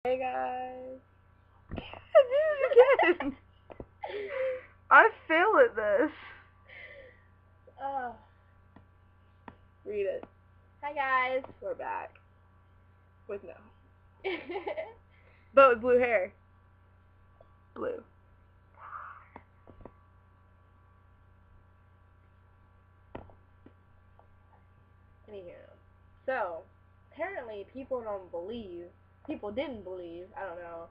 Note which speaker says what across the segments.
Speaker 1: Hey guys. I did it again. I fail at this. Read it.
Speaker 2: Hi guys.
Speaker 1: We're back. With no. But with blue hair. Blue.
Speaker 2: Anywho, so apparently people didn't believe, I don't know,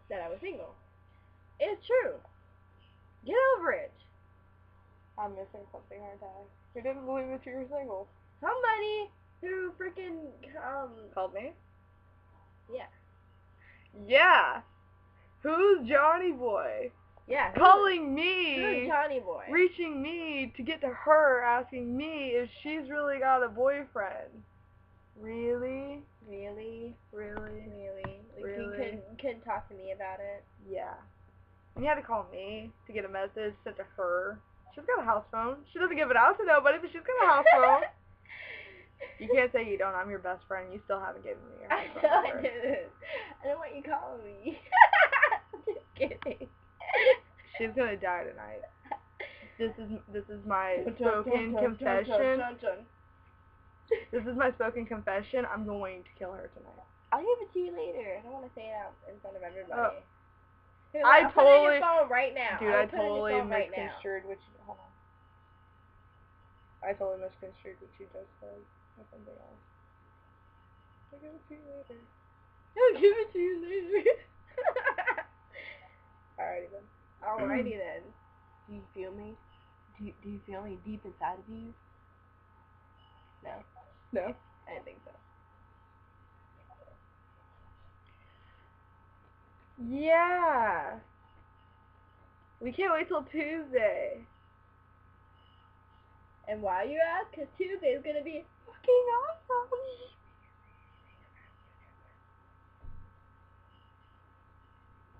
Speaker 2: that I was single. It's true. Get over it.
Speaker 1: I'm missing something, aren't I? You didn't believe that you were single.
Speaker 2: Somebody who freaking
Speaker 1: Called me?
Speaker 2: Yeah.
Speaker 1: Yeah. Who's Johnny Boy?
Speaker 2: Yeah.
Speaker 1: Calling me.
Speaker 2: Who's Johnny Boy?
Speaker 1: Reaching me to get to her, asking me if she's really got a boyfriend. Really?
Speaker 2: Really?
Speaker 1: Really?
Speaker 2: Really? Like,
Speaker 1: Really?
Speaker 2: You couldn't talk to me about it?
Speaker 1: Yeah. And you had to call me to get a message sent to her. She's got a house phone. She doesn't give it out to nobody, but she's got a house phone. You can't say you don't. I'm your best friend. You still haven't given me your house phone.
Speaker 2: I didn't. I don't want you calling me. Just kidding.
Speaker 1: She's gonna die tonight. This is my spoken confession. This is my spoken confession. I'm going to kill her tonight.
Speaker 2: I'll give it to you later. I don't want to say it out in front of everybody.
Speaker 1: Oh.
Speaker 2: Here,
Speaker 1: I
Speaker 2: I'll
Speaker 1: totally,
Speaker 2: put it in your phone right now.
Speaker 1: dude, I totally misconstrued what you. Hold on. I totally misconstrued what you just said. Or something else. I'll give it to you later.
Speaker 2: I'll give it to you later.
Speaker 1: Alrighty then.
Speaker 2: Alrighty then. Do you feel me? Do you feel me deep inside of you? No.
Speaker 1: No.
Speaker 2: I didn't think so.
Speaker 1: Yeah. We can't wait till Tuesday.
Speaker 2: And why you ask? Because Tuesday is gonna be fucking awesome.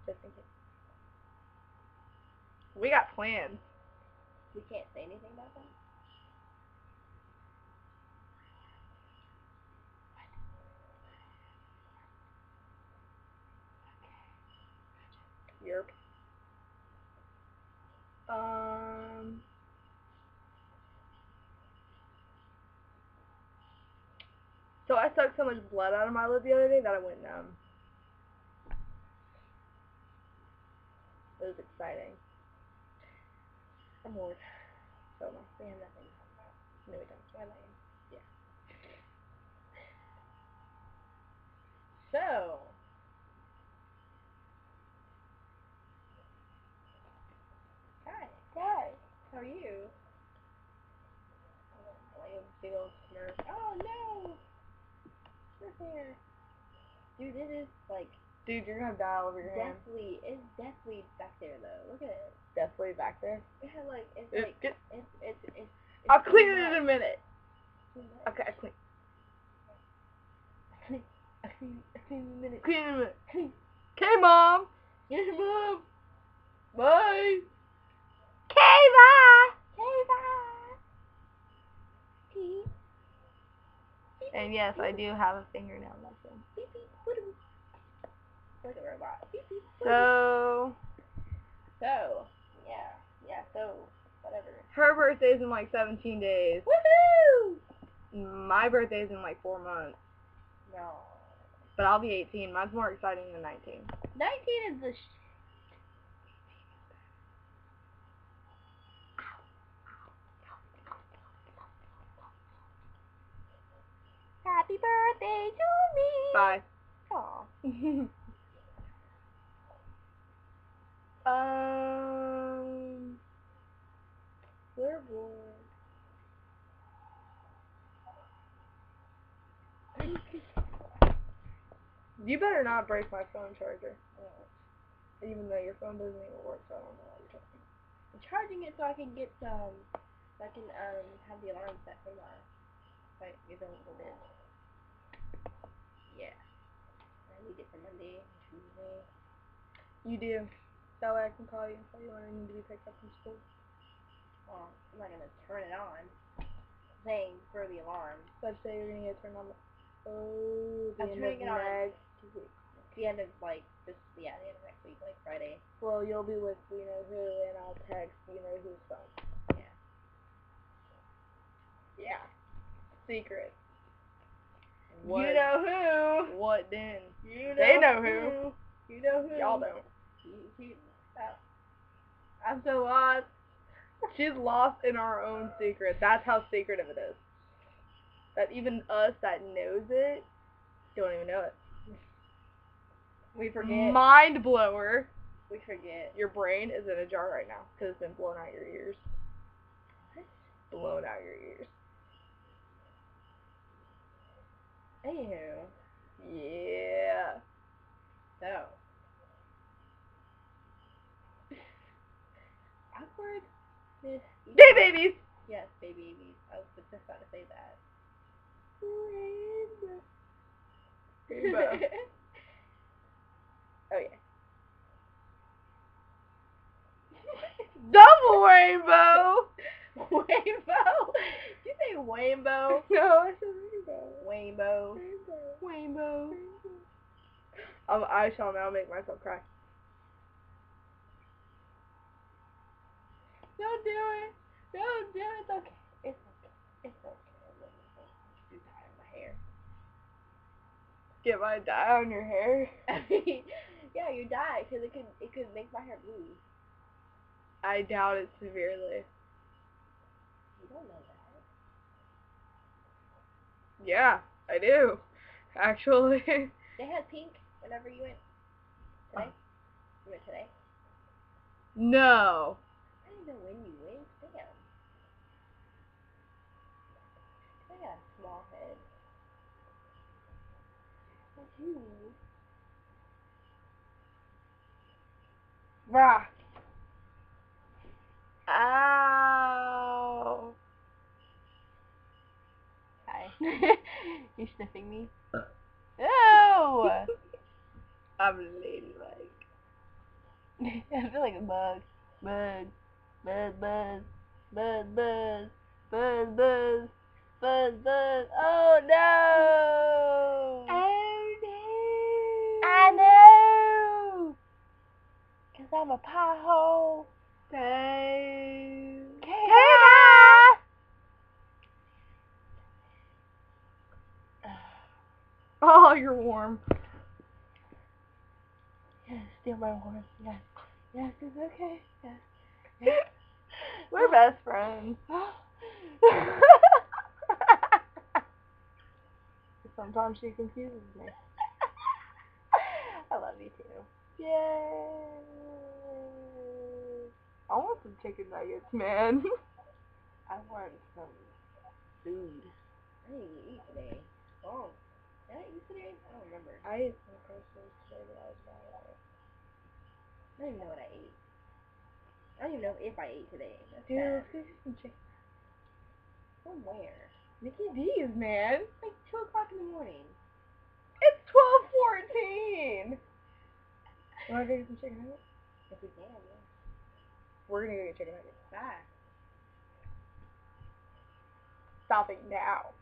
Speaker 2: Just in case.
Speaker 1: We got plans.
Speaker 2: We can't say anything about that.
Speaker 1: Yerp. So I sucked so much blood out of my lip the other day that I went numb. It was exciting. I'm bored. So much.
Speaker 2: We have nothing to talk about.
Speaker 1: No, we don't.
Speaker 2: We're lame.
Speaker 1: Yeah.
Speaker 2: So. Hi. How are you? Like a big old Smurf. Oh no! Smurf hair. Dude, it is like.
Speaker 1: Dude, you're gonna die all over your hand.
Speaker 2: It's definitely back there though. Look at it.
Speaker 1: Definitely back there.
Speaker 2: It had like it's
Speaker 1: I'll clean it in a minute. Okay, I clean.
Speaker 2: I clean in a minute.
Speaker 1: Clean in a minute. Okay, Mom.
Speaker 2: Yes, Mom.
Speaker 1: Bye. Okay, bye.
Speaker 2: Okay, bye.
Speaker 1: And yes, I do have a fingernail missing.
Speaker 2: Beep beep. Woo-doo. Like a robot. Beep beep.
Speaker 1: So
Speaker 2: Whatever.
Speaker 1: her birthday's in like 17 days.
Speaker 2: Woohoo!
Speaker 1: My birthday's in like 4 months.
Speaker 2: No.
Speaker 1: But I'll be 18. Mine's more exciting than 19.
Speaker 2: 19 is the Happy birthday to me!
Speaker 1: Bye.
Speaker 2: Aw.
Speaker 1: We're bored. You better not break my phone charger. Even though your phone doesn't even work, so I don't know why you're talking.
Speaker 2: I'm charging it so I can get have the alarm set for tomorrow. Like, you don't go in. Yeah. I need it for Monday, Tuesday.
Speaker 1: You do. That way I can call you and tell you when I need to be picked up from school.
Speaker 2: Well, I'm not gonna turn it on. Saying for the alarm.
Speaker 1: Let's say you're gonna get turned on. Oh, the
Speaker 2: I'm
Speaker 1: end
Speaker 2: turning
Speaker 1: of
Speaker 2: it on
Speaker 1: next week.
Speaker 2: the the end of like the end of next week, like Friday.
Speaker 1: Well, you'll be with you know who, and I'll text you know who's phone.
Speaker 2: Yeah.
Speaker 1: Yeah. Secret.
Speaker 2: What? You know who?
Speaker 1: What then?
Speaker 2: You know
Speaker 1: They know who.
Speaker 2: You know who?
Speaker 1: Y'all don't.
Speaker 2: I'm so lost.
Speaker 1: She's lost in our own secret. That's how secretive it is. That even us that knows it don't even know it.
Speaker 2: We forget.
Speaker 1: Mind blower.
Speaker 2: We forget.
Speaker 1: Your brain is in a jar right now because it's been blown out your ears.
Speaker 2: What?
Speaker 1: Blown out your ears.
Speaker 2: Anywho.
Speaker 1: Yeah.
Speaker 2: So. Awkward.
Speaker 1: Day babies.
Speaker 2: Yes, babies. I was just about to say that.
Speaker 1: Rainbow. Oh yeah. Double rainbow.
Speaker 2: Rainbow? Did you say rainbow?
Speaker 1: No, I said rainbow.
Speaker 2: Rainbow. Rainbow.
Speaker 1: I shall now make myself cry.
Speaker 2: Don't do it. Don't do it. It's okay. It's okay. It's okay. You dye on my hair.
Speaker 1: Get my dye on your hair.
Speaker 2: I mean, yeah, you dye because it could make my hair blue.
Speaker 1: I doubt it severely.
Speaker 2: You don't know that.
Speaker 1: Yeah, I do. Actually.
Speaker 2: They had pink whenever you went today. You went today.
Speaker 1: No.
Speaker 2: I didn't know when you went. Damn. I got a small head. That's you.
Speaker 1: Rah. Ow.
Speaker 2: Hi. You sniffing me? Ew!
Speaker 1: I'm ladylike.
Speaker 2: I feel like a bug. Bug. Buzz, buzz. Buzz, buzz. Buzz, buzz. Buzz, buzz. Oh no!
Speaker 1: Oh no!
Speaker 2: I know! Cause I'm a pothole.
Speaker 1: Hey.
Speaker 2: Kayla!
Speaker 1: Oh, you're warm.
Speaker 2: Yes, still my warmth. Yes. Yes, it's okay. Yes. Yes.
Speaker 1: We're best friends. Sometimes she confuses me.
Speaker 2: I love you too.
Speaker 1: Yay! I want some chicken nuggets, man.
Speaker 2: I want some food. I didn't eat today. Oh. Did I eat today? I don't remember.
Speaker 1: I ate some Christmas today, but I was mad at it.
Speaker 2: I don't even know what I ate. I don't even know if I ate today. That's
Speaker 1: Dude,
Speaker 2: sad.
Speaker 1: let's go get some chicken.
Speaker 2: From where?
Speaker 1: Mickey D's, man.
Speaker 2: It's like 2 o'clock in the morning.
Speaker 1: It's 12:14. Wanna go get some chicken nuggets?
Speaker 2: If we can, yeah.
Speaker 1: We're gonna go get chicken nuggets.
Speaker 2: Bye.
Speaker 1: Stopping now.